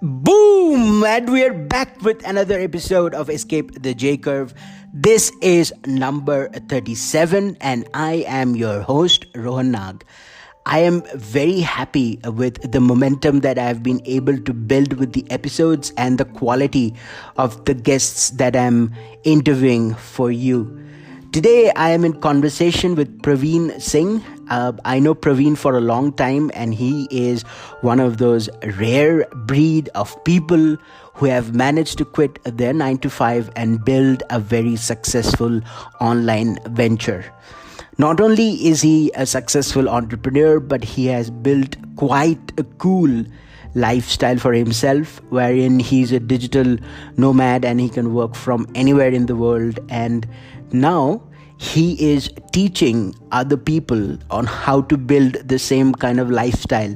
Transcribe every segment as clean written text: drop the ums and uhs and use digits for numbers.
Boom! And we are back with another episode of Escape the J Curve. This is number 37, and I am your host, Rohan Nag. I am very happy with the momentum that I've been able to build with the episodes and the quality of the guests that I'm interviewing for you. Today, I am in conversation with Pravin Singh. I know Praveen for a long time, and he is one of those rare breed of people who have managed to quit their 9 to 5 and build a very successful online venture. Not only is he a successful entrepreneur, but he has built quite a cool lifestyle for himself, wherein he's a digital nomad and he can work from anywhere in the world. And now he is teaching other people on how to build the same kind of lifestyle.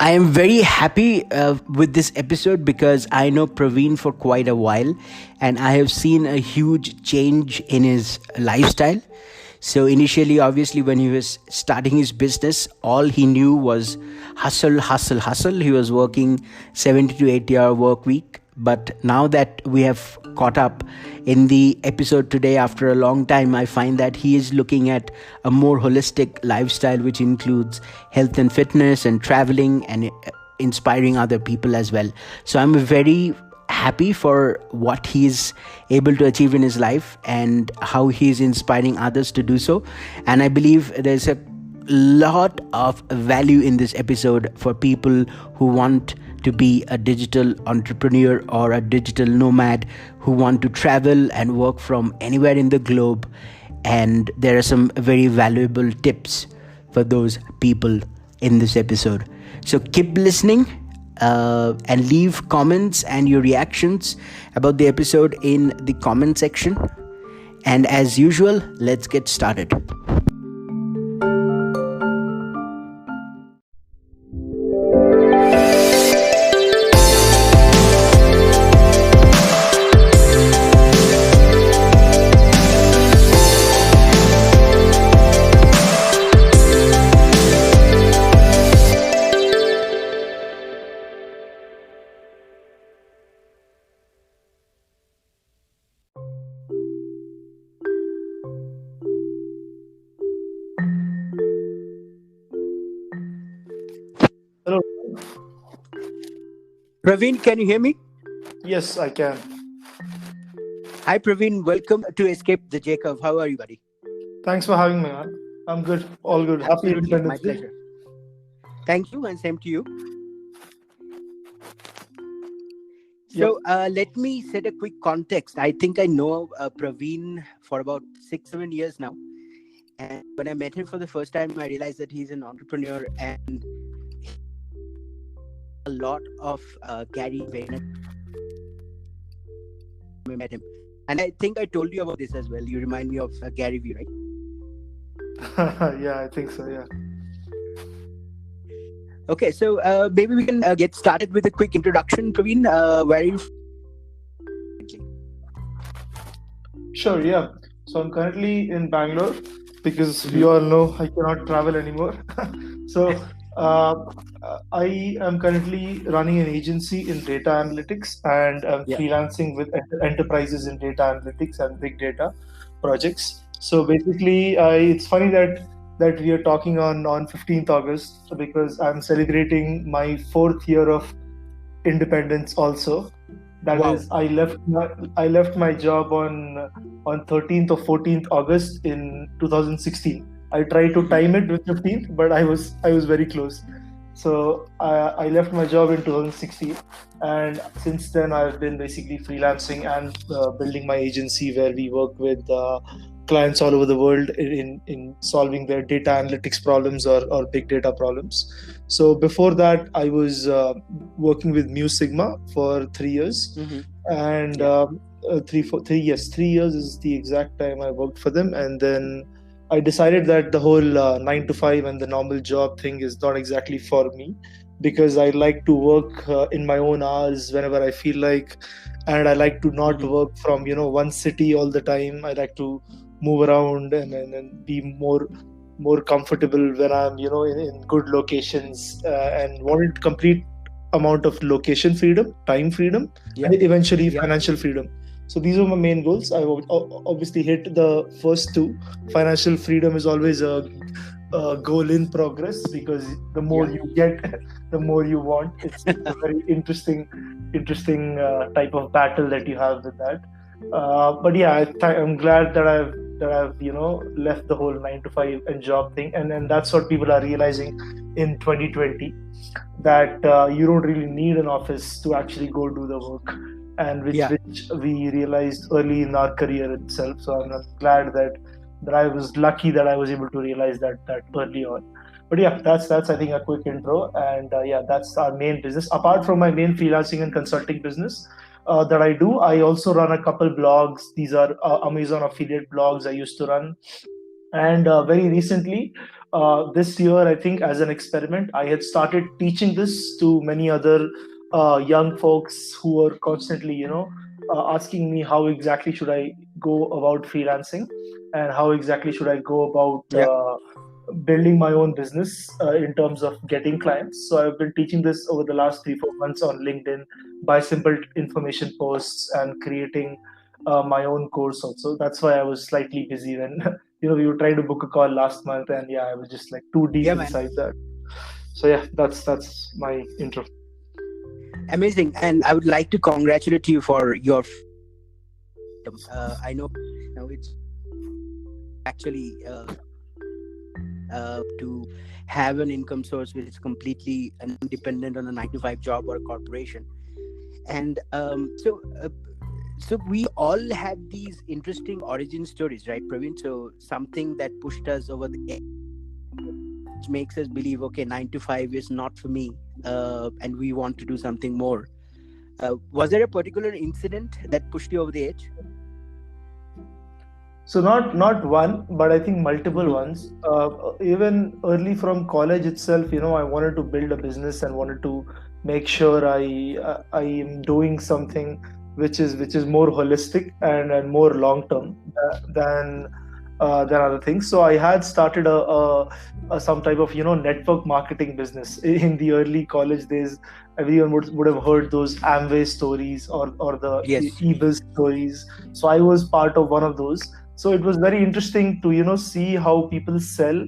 I am very happy with this episode because I know Praveen for quite a while and I have seen a huge change in his lifestyle. So initially, obviously, when he was starting his business, all he knew was hustle, hustle, hustle. He was working 70 to 80-hour work week. But now that we have caught up in the episode today after a long time, I find that he is looking at a more holistic lifestyle, which includes health and fitness and traveling and inspiring other people as well. So I'm very happy for what he's able to achieve in his life and how he's inspiring others to do so. And I believe there's a lot of value in this episode for people who want to be a digital entrepreneur or a digital nomad, who want to travel and work from anywhere in the globe. And there are some very valuable tips for those people in this episode. So keep listening. And leave comments and your reactions about the episode in the comment section. And as usual, let's get started. Hello. Praveen, can you hear me? Yes, I can. Hi, Praveen. Welcome to Escape the J Curve. How are you, buddy? Thanks for having me, man. I'm good. All good. Happy Absolutely, my Independence Day. pleasure. Thank you, and same to you. So let me set a quick context. I think I know Praveen for about 6-7 years now. And when I met him for the first time, I realized that he's an entrepreneur and a lot of Gary Vaynerchuk. We met him. And I think I told you about this as well. You remind me of Gary V, right? Yeah, I think so. Yeah. Okay, so maybe we can get started with a quick introduction. Praveen, where are you from? Sure. Yeah. So I'm currently in Bangalore because we all know I cannot travel anymore. So I am currently running an agency in data analytics and I'm freelancing with enterprises in data analytics and big data projects. So basically, it's funny that we are talking on 15th August because I'm celebrating my 4th year of independence also. That is, I left my job on 13th or 14th August in 2016. I tried to time it with 15th, but I was very close. So I left my job in 2016, and since then I've been basically freelancing and building my agency where we work with clients all over the world in solving their data analytics problems or big data problems. So before that, I was working with Mu Sigma for 3 years, and 3 years is the exact time I worked for them, and then I decided that the whole 9 to 5 and the normal job thing is not exactly for me, because I like to work in my own hours whenever I feel like, and I like to not Mm-hmm. work from one city all the time. I like to move around and be more comfortable when I'm in good locations, and wanted complete amount of location freedom, time freedom, Yeah. and eventually Yeah. financial freedom. So these were my main goals. I obviously hit the first two. Financial freedom is always a goal in progress, because the more Yeah. you get, the more you want. It's a very interesting type of battle that you have with that. But yeah, I'm glad that I've left the whole 9 to 5 and job thing, and that's what people are realizing in 2020, that you don't really need an office to actually go do the work, and which Yeah. which we realized early in our career itself. So I'm glad that I was lucky that I was able to realize that early on. But yeah, that's I think a quick intro, and yeah, that's our main business. Apart from my main freelancing and consulting business that I do, I also run a couple blogs. These are Amazon affiliate blogs I used to run, and very recently, this year, I think, as an experiment, I had started teaching this to many other young folks who were constantly, asking me how exactly should I go about freelancing, and how exactly should I go about Yeah. building my own business in terms of getting clients. So I've been teaching this over the last 3 4 months on LinkedIn by simple information posts and creating my own course also. That's why I was slightly busy when we were trying to book a call last month, and yeah, I was just like too deep Yeah, man. inside that. So yeah, that's my intro. Amazing. And I would like to congratulate you for your freedom. I know, it's actually to have an income source which is completely non-dependent on a 9 to 5 job or a corporation. And so we all had these interesting origin stories, right, Praveen? So something that pushed us over the edge, which makes us believe, okay, 9 to 5 is not for me, and we want to do something more. Was there a particular incident that pushed you over the edge? So not one, but I think multiple Mm-hmm. ones. Even early from college itself, I wanted to build a business and wanted to make sure I am doing something which is more holistic and more long term than other things. So I had started a some type of network marketing business in the early college days. Everyone would have heard those Amway stories, or the Yes. eBiz stories. So I was part of one of those. So it was very interesting to see how people sell,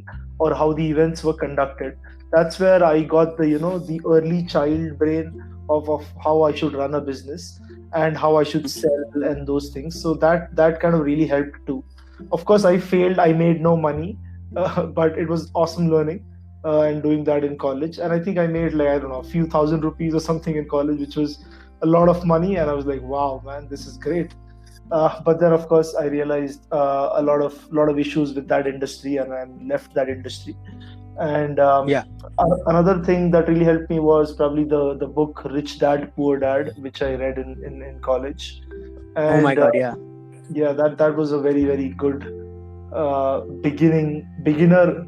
or how the events were conducted. That's where I got the early child brain of how I should run a business, and how I should sell and those things. So that kind of really helped too. Of course, I failed. I made no money, but it was awesome learning, and doing that in college. And I think I made, like, I don't know, a few thousand rupees or something in college, which was a lot of money. And I was like, wow, man, this is great. But then, of course, I realized a lot of issues with that industry, and I left that industry. And Yeah. another thing that really helped me was probably the book Rich Dad Poor Dad, which I read in college. Oh my And God. Yeah. yeah, that was a very very good beginner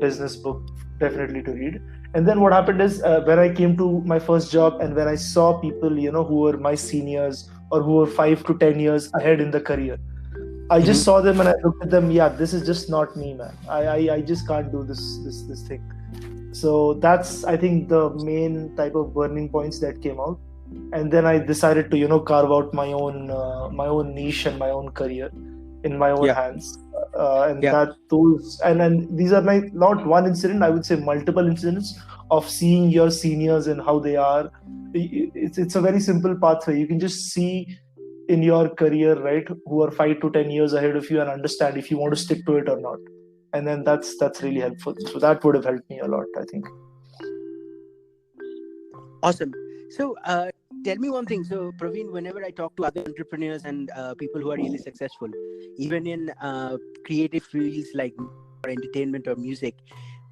business book, definitely to read. And then what happened is, when I came to my first job, and when I saw people who were my seniors, or who were 5 to 10 years ahead in the career, I just Mm-hmm. saw them and I looked at them. Yeah, this is just not me, man. I just can't do this thing. So that's, I think, the main type of burning points that came out. And then I decided to carve out my own niche and my own career in my own Yeah. hands. And Yeah. that those and these are like not one incident, I would say multiple incidents of seeing your seniors and how they are. It's a very simple pathway. You can just see in your career, right, who are 5 to 10 years ahead of you, and understand if you want to stick to it or not. And then that's really helpful. So that would have helped me a lot, I think. Awesome. So, tell me one thing. So, Praveen, whenever I talk to other entrepreneurs and people who are really successful, even in creative fields like or entertainment or music,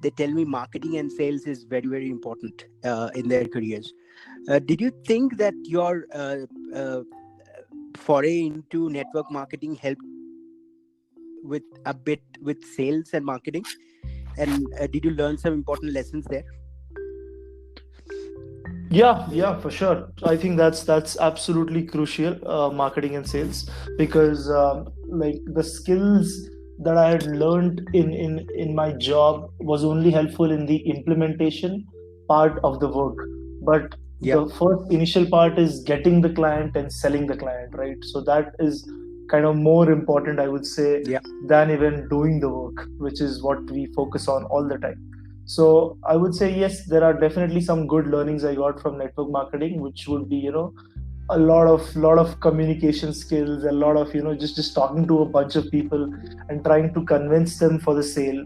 they tell me marketing and sales is very, very important in their careers. Did you think that your foray into network marketing helped with a bit with sales and marketing? And did you learn some important lessons there? Yeah, for sure. I think that's absolutely crucial, marketing and sales, because like the skills that I had learned in my job was only helpful in the implementation part of the work. But Yeah, the first initial part is getting the client and selling the client, right? So that is kind of more important, I would say, yeah, than even doing the work, which is what we focus on all the time. So I would say yes, there are definitely some good learnings I got from network marketing, which would be, a lot of communication skills, a lot of, just talking to a bunch of people and trying to convince them for the sale.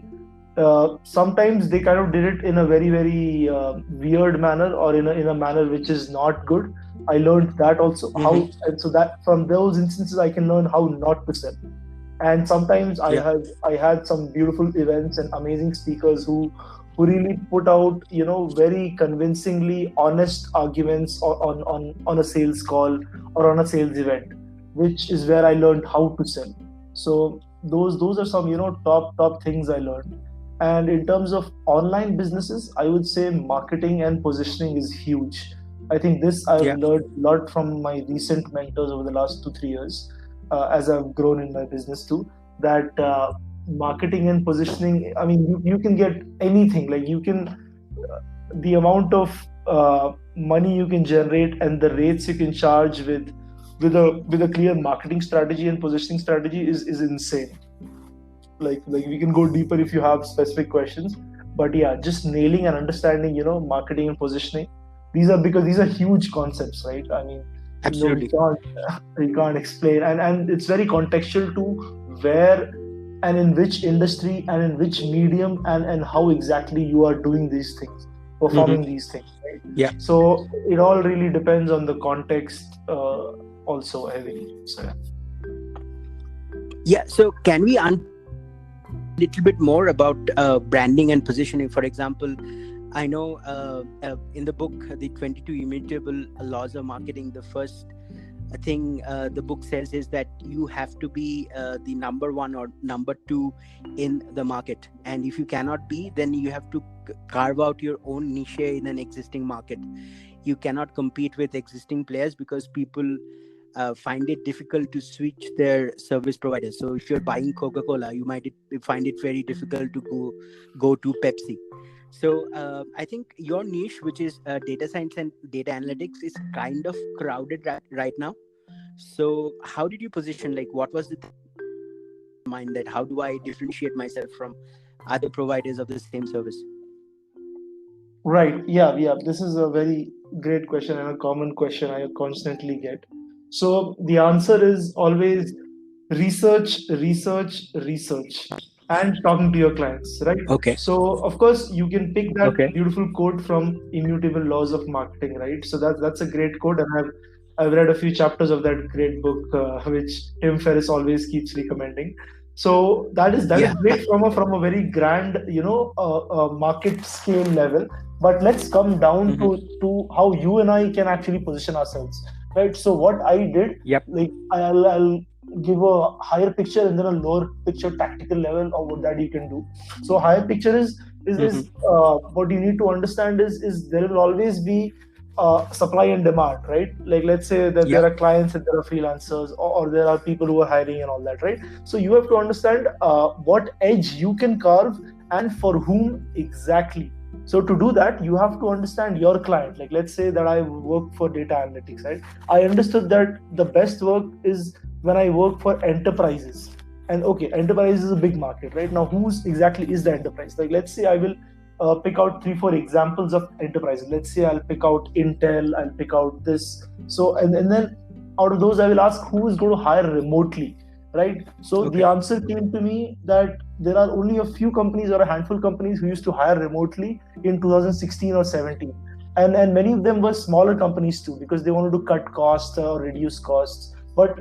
Sometimes they kind of did it in a very very weird manner, or in a manner which is not good. I learned that also, how, mm-hmm. and so that from those instances I can learn how not to sell. And sometimes i Yeah, had i had some beautiful events and amazing speakers who really put out, very convincingly honest arguments on a sales call or on a sales event, which is where I learned how to sell. So those are some, top things I learned. And in terms of online businesses, I would say marketing and positioning is huge. I think this I've yeah, learned a lot from my recent mentors over the last 2 3 years, as I've grown in my business too. That marketing and positioning. I mean, you can get anything. Like you can, the amount of money you can generate and the rates you can charge with a clear marketing strategy and positioning strategy is insane. Like we can go deeper if you have specific questions, but yeah, just nailing and understanding, marketing and positioning, because these are huge concepts, right? I mean, we absolutely. can't explain, and it's very contextual to where and in which industry and in which medium, and how exactly you are doing these things, performing Mm-hmm. these things, right? Yeah, So it all really depends on the context, also heavily. So yeah. yeah. So can we little bit more about branding and positioning? For example, I know in the book, The 22 Immutable Laws of Marketing, the first thing the book says is that you have to be the number one or number two in the market. And if you cannot be, then you have to carve out your own niche in an existing market. You cannot compete with existing players because people find it difficult to switch their service providers. So if you're buying Coca-Cola, you might find it very difficult to go to Pepsi. So I think your niche, which is data science and data analytics, is kind of crowded right now. So how did you position? Like, what was the mind that how do I differentiate myself from other providers of the same service? Right. Yeah. This is a very great question and a common question I constantly get. So the answer is always research, research, research, and talking to your clients, right? Okay. So of course you can pick that Okay. beautiful quote from Immutable Laws of Marketing, right? So that's a great quote, and I've read a few chapters of that great book, which Tim Ferriss always keeps recommending. So that is Yeah. great from a very grand, market scale level. But let's come down Mm-hmm. to how you and I can actually position ourselves, right? So what I did, Yep. like I'll give a higher picture and then a lower picture tactical level of what that you can do. So higher picture is Mm-hmm. what you need to understand is there will always be supply and demand, right? Like let's say that there Yep. are clients and there are freelancers, or there are people who are hiring and all that, right? So you have to understand what edge you can carve and for whom exactly. So to do that, you have to understand your client. Like let's say that I work for data analytics, right? I understood that the best work is when I work for enterprises. And okay, enterprise is a big market, right? Now, who's exactly is the enterprise? Like let's say I will pick out 3 4 examples of enterprises. Let's say I'll pick out Intel, I'll pick out this. So and then out of those, I will ask who is going to hire remotely, right? So the Okay. answer came to me that there are only a few companies or a handful of companies who used to hire remotely in 2016 or 17. And many of them were smaller companies too, because they wanted to cut costs or reduce costs. But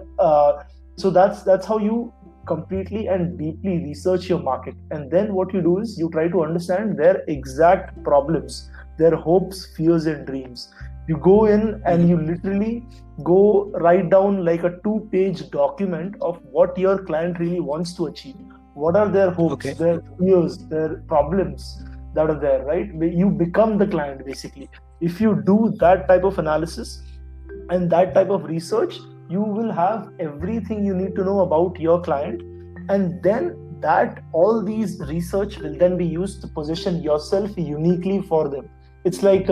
so that's how you completely and deeply research your market. And then what you do is you try to understand their exact problems, their hopes, fears, and dreams. You go in and Mm-hmm. you literally go write down like a 2 page document of what your client really wants to achieve. What are their hopes, Okay. their fears, their problems that are there, right? You become the client basically. If you do that type of analysis and that type of research, you will have everything you need to know about your client, and then that all these research will then be used to position yourself uniquely for them. It's like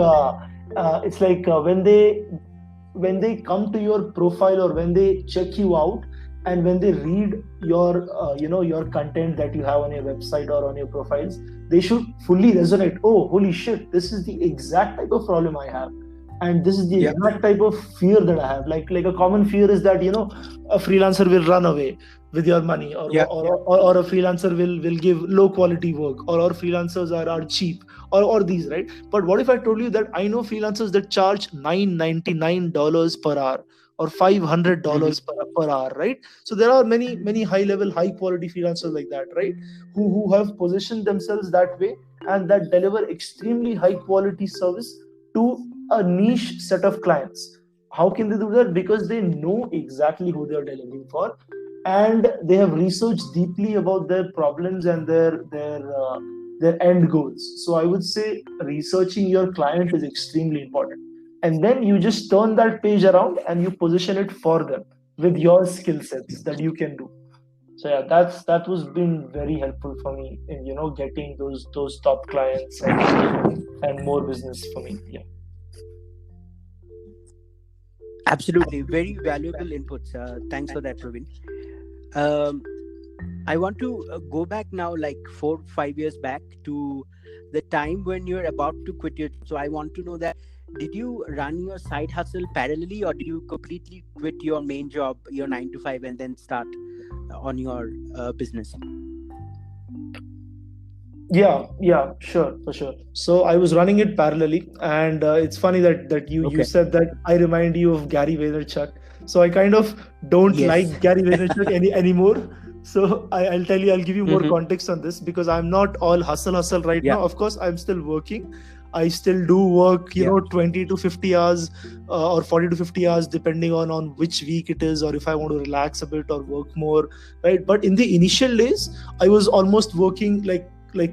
when they come to your profile, or when they check you out, and when they read your your content that you have on your website or on your profiles, they should fully resonate. Oh, holy shit, this is the exact type of problem I have, and this is the Yeah. exact type of fear that I have. Like a common fear is that a freelancer will run away with your money, Yeah. or a freelancer will give low quality work, or freelancers are cheap, or these, right? But what if I told you that I know freelancers that charge $999 per hour, or Hmm. $500 per hour, right? So there are many high level, high quality freelancers like that, right? Who have positioned themselves that way, and that deliver extremely high quality service to a niche set of clients. How can they do that? Because they know exactly who they are delivering for, and they have researched deeply about their problems and their end goals. So I would say researching your client is extremely important, and then you just turn that page around and you position it for them with your skill sets that you can do. So yeah, that was been very helpful for me in getting those top clients, and more business for me. Yeah. Absolutely. Very valuable inputs. Thanks for that, Praveen. Um, I want to go back now, like 4 5 years back, to the time when you're about to quit your job. So I want to know that, did you run your side hustle parallelly, or did you completely quit your main job, your 9 to 5, and then start on your business? Yeah, sure, for sure. So I was running it parallelly, and it's funny that you Okay. said that I remind you of Gary Vaynerchuk. So I kind of don't Yes. like Gary Vaynerchuk anymore. So I'll tell you, I'll give you more Mm-hmm. context on this, because I'm not all hustle right Yeah. now. Of course, I'm still working. I still do work, Yeah. 20 to 50 hours, or 40 to 50 hours, depending on which week it is, or if I want to relax a bit or work more, right? But in the initial days, I was almost working like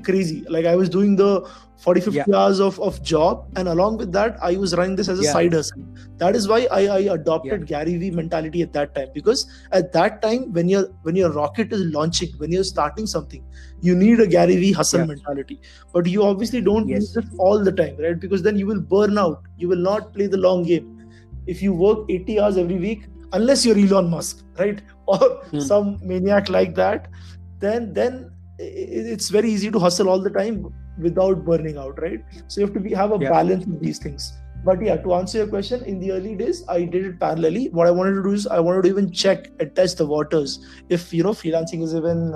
crazy. Like I was doing the 40 Yeah. 50 hours of job, and along with that I was running this as a Yeah. side hustle. That is why I Yeah. adopted Gary V mentality at that time, because at that time, when your rocket is launching, when you're starting something, you need a Gary V hustle Yeah. mentality. But you obviously don't need Yes. this all the time, right? Because then you will burn out, you will not play the long game. If you work 80 hours every week, unless you're Elon Musk, right? Or Hmm. some maniac like that, then it's very easy to hustle all the time without burning out, right? So you have to have a Yeah. balance of these things. But yeah, to answer your question, in the early days I did it parallelly. What I wanted to do is I wanted to even check and test the waters, if freelancing is even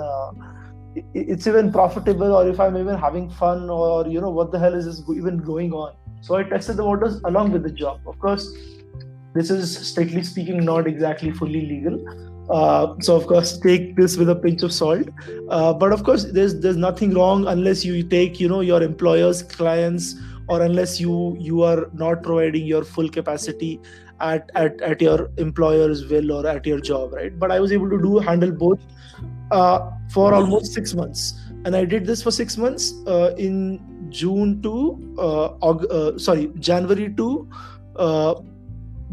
it's even profitable, or if I'm even having fun, or what the hell is this even going on. So I tested the waters along with the job. Of course, this is strictly speaking not exactly fully legal. So of course, take this with a pinch of salt. But of course, there's nothing wrong unless you take your employers, clients, or unless you are not providing your full capacity at your employer's will, or at your job, right? But I was able to do handle both for almost 6 months, and I did this for 6 months, in June to January to uh,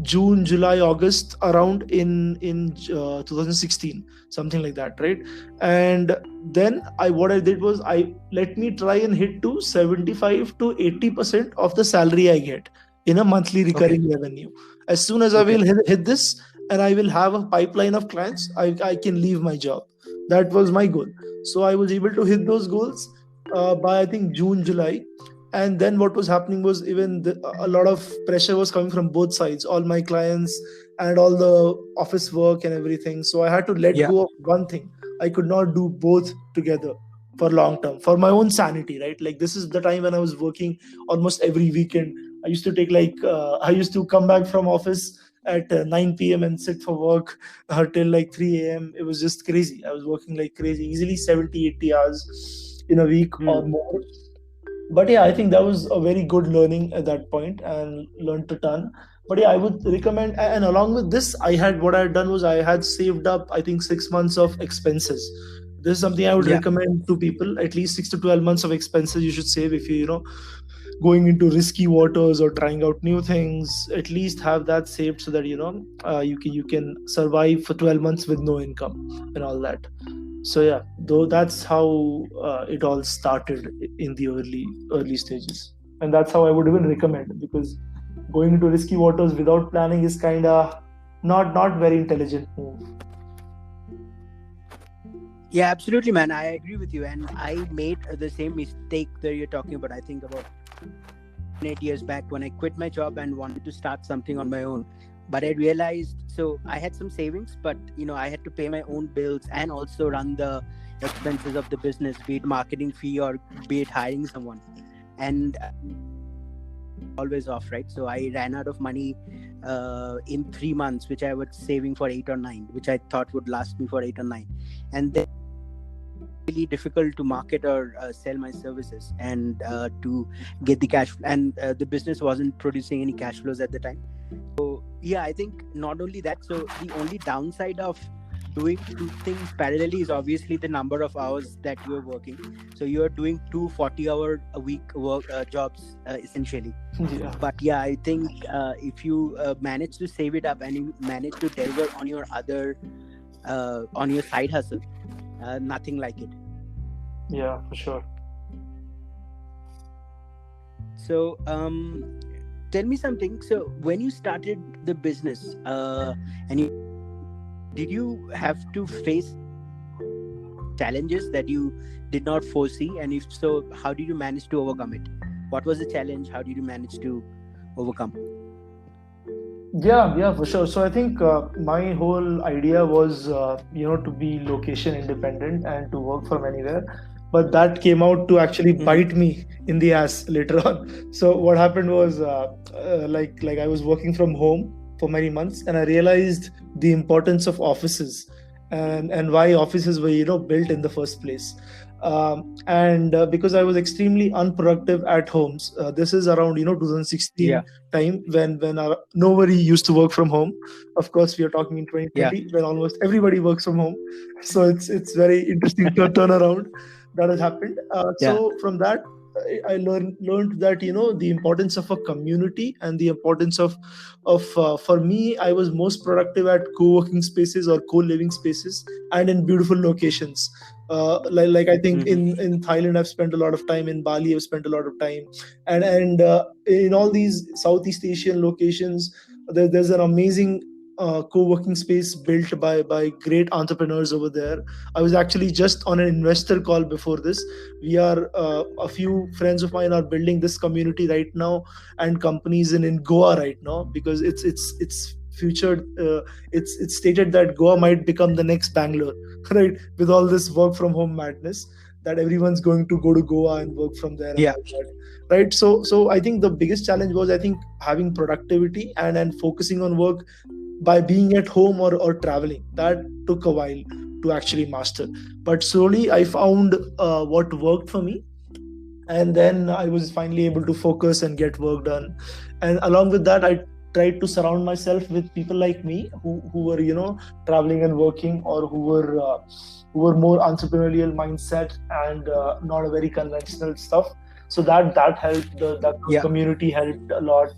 June, July, August, around in 2016, something like that, right? And then what I did was, I let me try and hit to 75 to 80% of the salary I get in a monthly Okay. recurring revenue. As soon as I Okay. will hit this, and I will have a pipeline of clients, I can leave my job. That was my goal. So I was able to hit those goals by, I think, June, July. And then what was happening was, even a lot of pressure was coming from both sides, all my clients and all the office work and everything. So I had to let Yeah. go of one thing. I could not do both together for long term, for my own sanity, right? Like, this is the time when I was working almost every weekend. I used to take, I used to come back from office at 9 p.m. and sit for work till like 3 a.m. It was just crazy. I was working like crazy, easily 70 80 hours in a week or Hmm. more. But yeah, I think that was a very good learning at that point, and learned a ton. But yeah, I would recommend, and along with this, what I had done was, I had saved up, I think, 6 months of expenses. This is something I would Yeah. recommend to people. At least 6 to 12 months of expenses you should save, if you going into risky waters or trying out new things. At least have that saved so that you can survive for 12 months with no income and all that. So yeah, though that's how it all started in the early stages, and that's how I would even recommend, because going into risky waters without planning is kind of not very intelligent move. Yeah, absolutely, man. I agree with you. And I made the same mistake that you're talking about. I think about 8 years back when I quit my job and wanted to start something on my own. But I realized, so I had some savings, but I had to pay my own bills and also run the expenses of the business, be it marketing fee or be it hiring someone. And always off, right? So I ran out of money in 3 months, which I was saving for 8 or 9, which I thought would last me for 8 or 9. And then really difficult to market or sell my services and to get the cash, and the business wasn't producing any cash flows at the time. So yeah, I think not only that, so the only downside of doing two things parallelly is obviously the number of hours that you're working. So you're doing 2 40-hour a week work jobs essentially. Yeah. But yeah, I think if you manage to save it up and you manage to deliver on your on your side hustle, nothing like it. Yeah, for sure. So tell me something. So when you started the business, did you have to face challenges that you did not foresee, and if so, how did you manage to overcome it? What was the challenge? How did you manage to overcome? Yeah, for sure. So I think my whole idea was, to be location independent and to work from anywhere. But that came out to actually bite me in the ass later on. So what happened was, like I was working from home for many months, and I realized the importance of offices and why offices were built in the first place. And because I was extremely unproductive at homes. This is around 2016 Yeah. time when nobody used to work from home. Of course, we are talking in 2020 Yeah. when almost everybody works from home. So it's very interesting turnaround that has happened. Yeah. So from that, I learned that the importance of a community and the importance of for me, I was most productive at co-working spaces or co-living spaces and in beautiful locations. Like I think in Thailand I've spent a lot of time, in Bali I've spent a lot of time, and in all these Southeast Asian locations, there's an amazing co-working space built by great entrepreneurs over there. I was actually just on an investor call before this. We are a few friends of mine are building this community right now and companies in Goa right now, because it's future. It's stated that Goa might become the next Bangalore, right? With all this work from home madness, that everyone's going to go to Goa and work from there and Yeah. all that, right? So I think the biggest challenge was, I think, having productivity and focusing on work by being at home or traveling. That took a while to actually master, but slowly I found what worked for me, and then I was finally able to focus and get work done. And along with that, I tried to surround myself with people like me who were traveling and working, or who were more entrepreneurial mindset and not a very conventional stuff. So that helped. That Yeah. community helped a lot.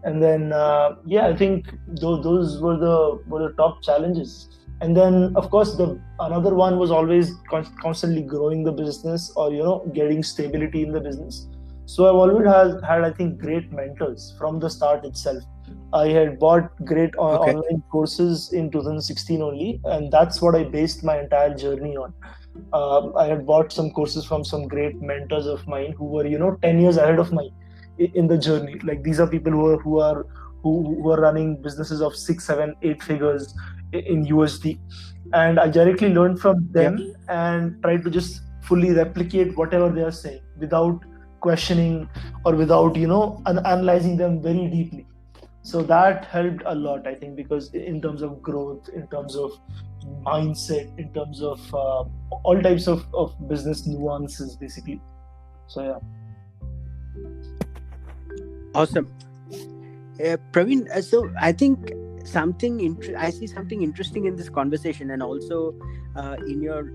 And then I think those were the top challenges. And then of course the another one was always constantly growing the business, or getting stability in the business. So I've always had I think great mentors from the start itself. I had bought great Okay. online courses in 2016 only, and that's what I based my entire journey on. I had bought some courses from some great mentors of mine who were 10 years ahead of mine in the journey. Like, these are people who are running businesses of 6 7 8 figures in USD, and I directly learned from them and tried to just fully replicate whatever they are saying without questioning or without analyzing them very deeply. So that helped a lot, I think, because in terms of growth, in terms of mindset, in terms of all types of business nuances, basically. So yeah. Awesome. Praveen, so I think I see something interesting in this conversation, and also in your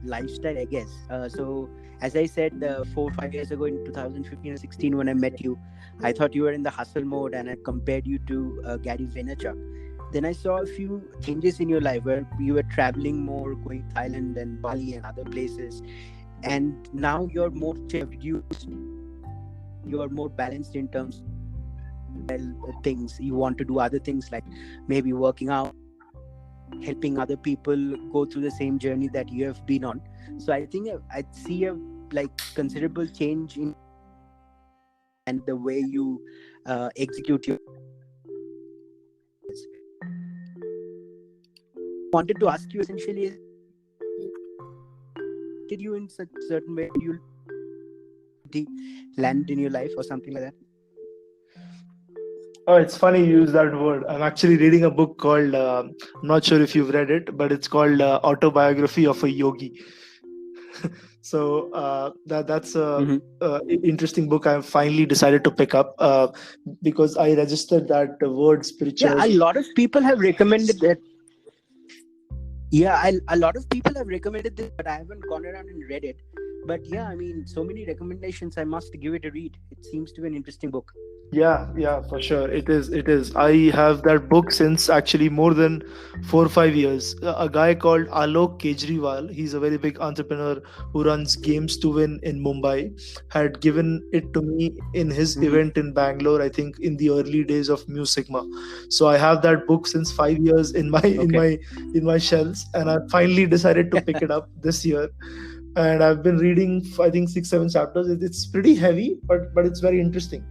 lifestyle, I guess. So as I said, 4 5 years ago in 2015 or 16, when I met you, I thought you were in the hustle mode, and I compared you to Gary Vaynerchuk. Then I saw a few changes in your life where you were traveling more, going to Thailand and Bali and other places, and now you're more reduced, you're more balanced in terms of things. You want to do other things like maybe working out, helping other people go through the same journey that you have been on. So I think I see a like considerable change in and the way you execute your. Wanted to ask you essentially, did you in such certain way you land in your life or something like that? Oh, it's funny you use that word. I'm actually reading a book called, I'm not sure if you've read it, but it's called Autobiography of a Yogi. So that's a, Mm-hmm. interesting book. I finally decided to pick up because I registered that word Yeah, a spirituality. lot of people have recommended that. Yeah, a lot of people have recommended this, but I haven't gone around and read it. But yeah, I mean, so many recommendations. I must give it a read. It seems to be an interesting book. Yeah, for sure. It is. It is. I have that book since actually more than 4 or 5 years. A guy called Alok Kejriwal, he's a very big entrepreneur who runs Games to Win in Mumbai, had given it to me in his Mm-hmm. event in Bangalore, I think in the early days of Mu Sigma. So I have that book since 5 years in my Okay. in my shelves, and I finally decided to pick it up this year. And I've been reading, I think 6 7 chapters. It's pretty heavy, but it's very interesting.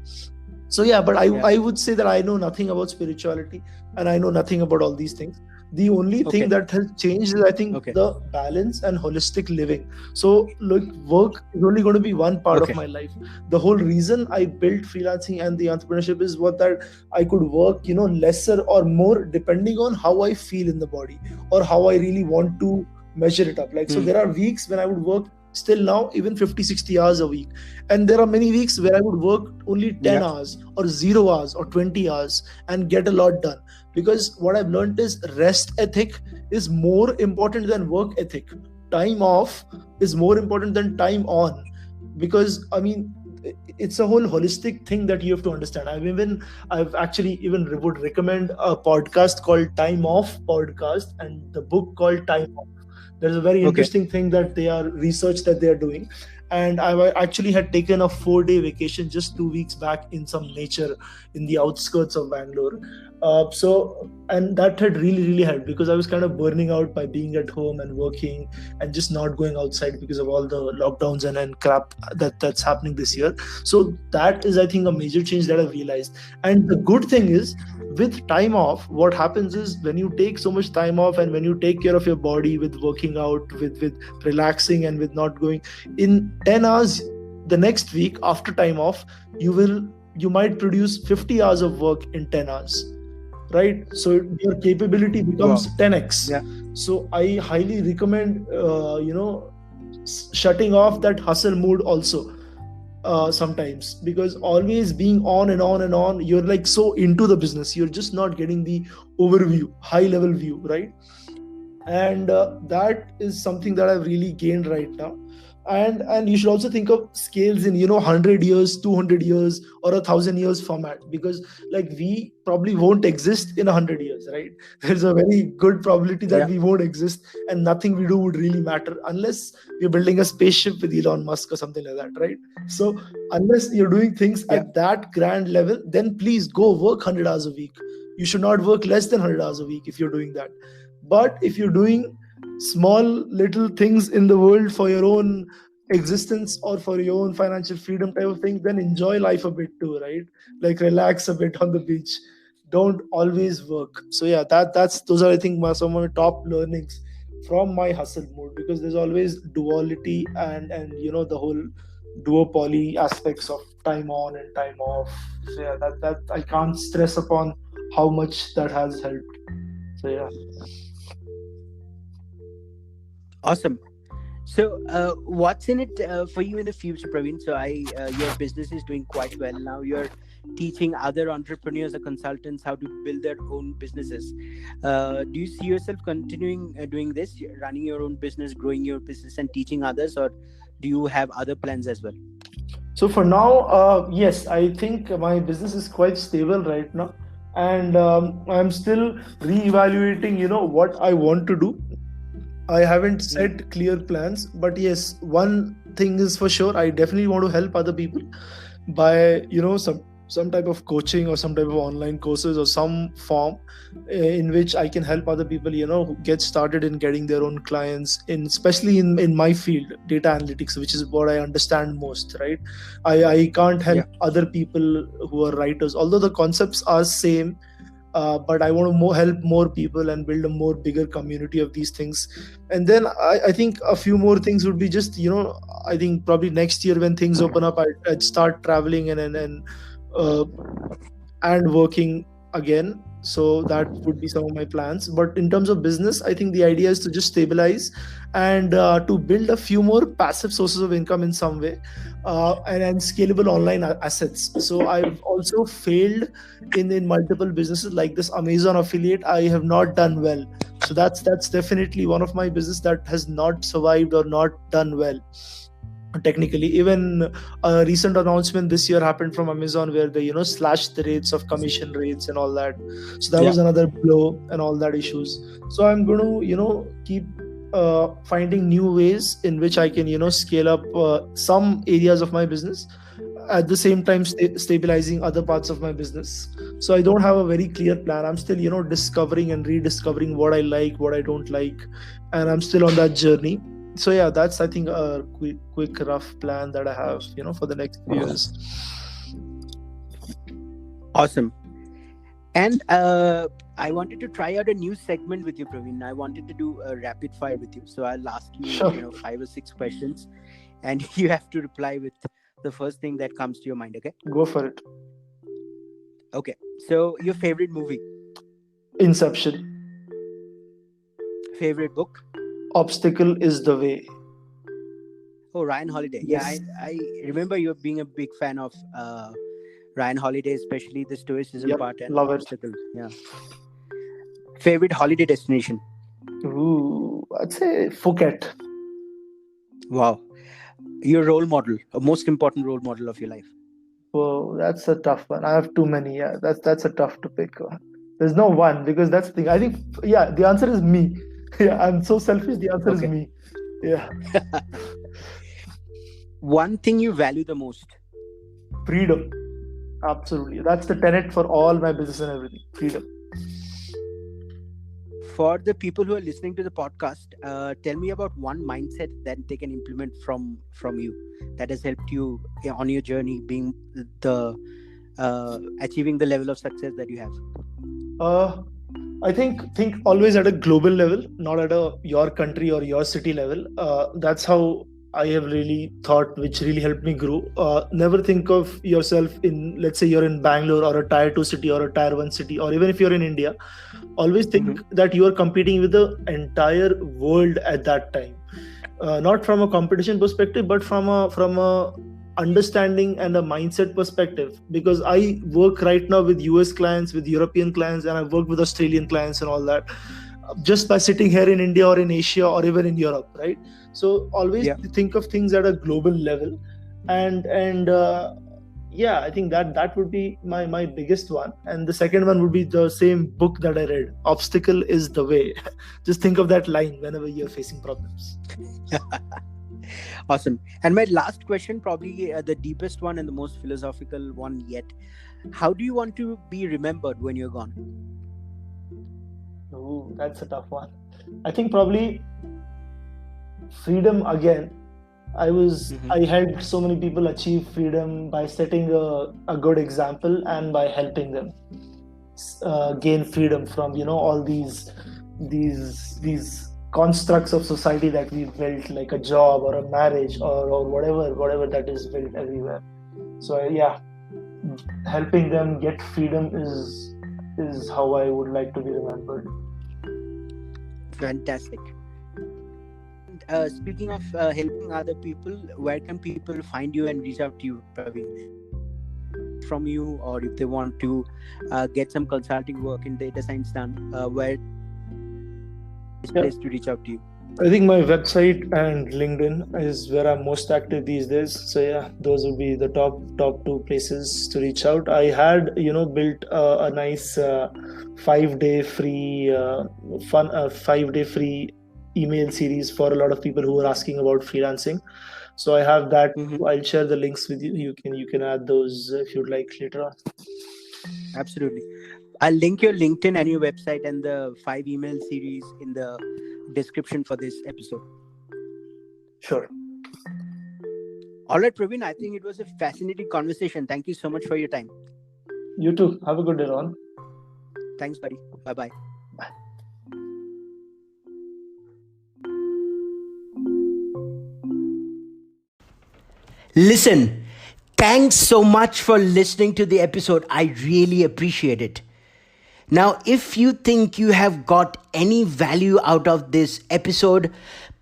So yeah, but Yeah. I would say that I know nothing about spirituality, and I know nothing about all these things. The only Okay. thing that has changed is, I think, Okay. the balance and holistic living. So look, work is only going to be one part of Okay. my life. The whole reason I built freelancing and the entrepreneurship is what that I could work, lesser or more depending on how I feel in the body or how I really want to measure it up. Like, so Hmm. there are weeks when I would work still now even 50 60 hours a week, and there are many weeks where I would work only 10 Yeah. hours or 0 hours or 20 hours and get a lot done. Because what I've learned is rest ethic is more important than work ethic. Time off is more important than time on. Because I mean, it's a whole holistic thing that you have to understand. I've actually even would recommend a podcast called Time Off Podcast and the book called Time Off. There's a very Okay. interesting thing that they are research that they are doing. And I actually had taken a 4 day vacation just 2 weeks back in some nature in the outskirts of Bangalore. And that had really really helped because I was kind of burning out by being at home and working and just not going outside because of all the lockdowns and crap that's happening this year. So that is, I think, a major change that I've realized. And the good thing is, with time off, what happens is when you take so much time off and when you take care of your body with working out, with relaxing and with not going, in 10 hours the next week after time off, you might produce 50 hours of work in 10 hours, right? So your capability becomes Wow. 10x. Yeah. So I highly recommend shutting off that hustle mode also sometimes, because always being on and on and on, you're like so into the business, you're just not getting the overview, high level view, right? And that is something that I've really gained right now. And you should also think of scales in 100 years, 200 years, or 1,000 years format, because like we probably won't exist in 100 years, right? There's a very good probability that Yeah. we won't exist, and nothing we do would really matter unless we're building a spaceship with Elon Musk or something like that, right? So unless you're doing things Yeah. at that grand level, then please go work 100 hours a week. You should not work less than 100 hours a week if you're doing that. But if you're doing small little things in the world for your own existence or for your own financial freedom type of thing, then enjoy life a bit too, right? Like relax a bit on the beach. Don't always work. So yeah, that's those are, I think, some of my top learnings from my hustle mode, because there's always duality and the whole duopoly aspects of time on and time off. So yeah, that I can't stress upon how much that has helped. So yeah. Awesome. So, what's in it for you in the future, Praveen? So, your business is doing quite well now. You're teaching other entrepreneurs or consultants how to build their own businesses. Do you see yourself continuing doing this, running your own business, growing your business, and teaching others, or do you have other plans as well? So for now, yes, I think my business is quite stable right now, and I'm still reevaluating. What I want to do. I haven't Hmm. set clear plans, but yes, one thing is for sure. I definitely want to help other people by some type of coaching or some type of online courses or some form in which I can help other people who get started in getting their own clients, in especially in my field, data analytics, which is what I understand most, right? I can't help Yeah. other people who are writers, although the concepts are same. But I want to help more people and build a more bigger community of these things. And then I think a few more things would be just I think probably next year when things open up, I'd start traveling uh, and working again. So that would be some of my plans. But in terms of business, I think the idea is to just stabilize and to build a few more passive sources of income in some way, and scalable online assets. So I've also failed in multiple businesses like this Amazon affiliate. I have not done well. So that's definitely one of my business that has not survived or not done well technically. Even a recent announcement this year happened from Amazon where they slashed the rates of commission rates and all that. So that Yeah. was another blow and all that issues. So I'm going to keep finding new ways in which I can scale up some areas of my business, at the same time stabilizing other parts of my business. So I don't have a very clear plan. I'm still discovering and rediscovering what I like, what I don't like, and I'm still on that journey. So yeah, that's I think a quick rough plan that I have for the next few years. Awesome. And I wanted to try out a new segment with you, Praveen. I wanted to do a rapid fire with you. So I'll ask you, Sure. 5 or 6 questions, and you have to reply with the first thing that comes to your mind. Okay. Go for it. Okay. So your favorite movie, Inception. favorite book? Obstacle is the way. Oh, Ryan Holiday. Yeah, Yes. I remember you being a big fan of Ryan Holiday, especially the stoicism Yep. part and Love it. obstacle. Yeah. Favorite holiday destination? Ooh, I'd say Phuket. Wow. Your role model, a most important role model of your life. Whoa, that's a tough one. I have too many. Yeah, that's a tough to pick. There's no one, because that's the thing. I think yeah, the answer is me. Yeah, I'm so selfish. The answer is Okay. me. Yeah, One thing you value the most? freedom. Absolutely. That's the tenet for all my business and everything. Freedom. For the people who are listening to the podcast, tell me about one mindset that they can implement from you that has helped you on your journey, being the achieving the level of success that you have. Uh, I think always at a global level, not at a your country or your city level. That's how I have really thought, which really helped me grow. Never think of yourself in, let's say you're in Bangalore or a tier 2 city or a tier 1 city, or even if you're in India, always think Mm-hmm. that you are competing with the entire world at that time. Not from a competition perspective, but from a understanding and a mindset perspective, because I work right now with US clients, with European clients, and I've worked with Australian clients and all that, just by sitting here in India or in Asia or even in Europe, right? So always Yeah. think of things at a global level. And yeah, I think that would be my biggest one. And the second one would be the same book that I read, Obstacle is the Way. Just think of that line whenever you're facing problems. Awesome. And my last question, probably the deepest one and the most philosophical one yet. How do you want to be remembered when you're gone? Ooh, that's a tough one. I think probably freedom again. I Mm-hmm. helped so many people achieve freedom by setting a good example and by helping them gain freedom from all these constructs of society that we built, like a job or a marriage or whatever that is built everywhere. So yeah, helping them get freedom is how I would like to be remembered. Fantastic. Speaking of helping other people, where can people find you and reach out to you, Praveen? from you, or if they want to get some consulting work in data science done, where is the Yeah. place to reach out to you? I think my website and LinkedIn is where I'm most active these days. So yeah, those would be the top two places to reach out. I had built a nice 5 day free fun 5 day free email series for a lot of people who are asking about freelancing. So I have that. Mm-hmm. I'll share the links with you. You can add those if you'd like later on. Absolutely. I'll link your LinkedIn and your website and the 5 email series in the description for this episode. Sure. All right, Praveen, I think it was a fascinating conversation. Thank you so much for your time. You too. Have a good day, Ron. Thanks, buddy. Bye-bye. Bye. Listen, thanks so much for listening to the episode. I really appreciate it. Now, if you think you have got any value out of this episode,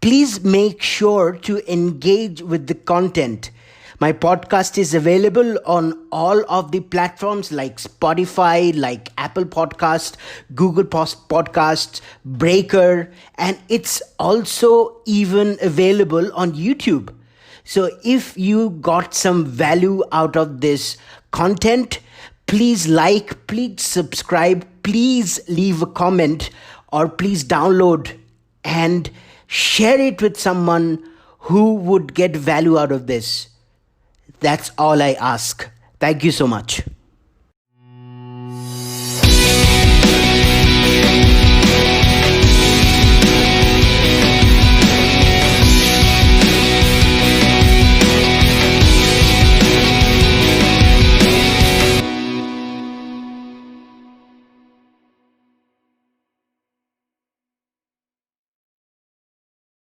please make sure to engage with the content. My podcast is available on all of the platforms like Spotify, like Apple Podcast, Google Podcasts, Breaker, and it's also even available on YouTube. So if you got some value out of this content, please like, please subscribe, please leave a comment, or please download and share it with someone who would get value out of this. That's all I ask. Thank you so much.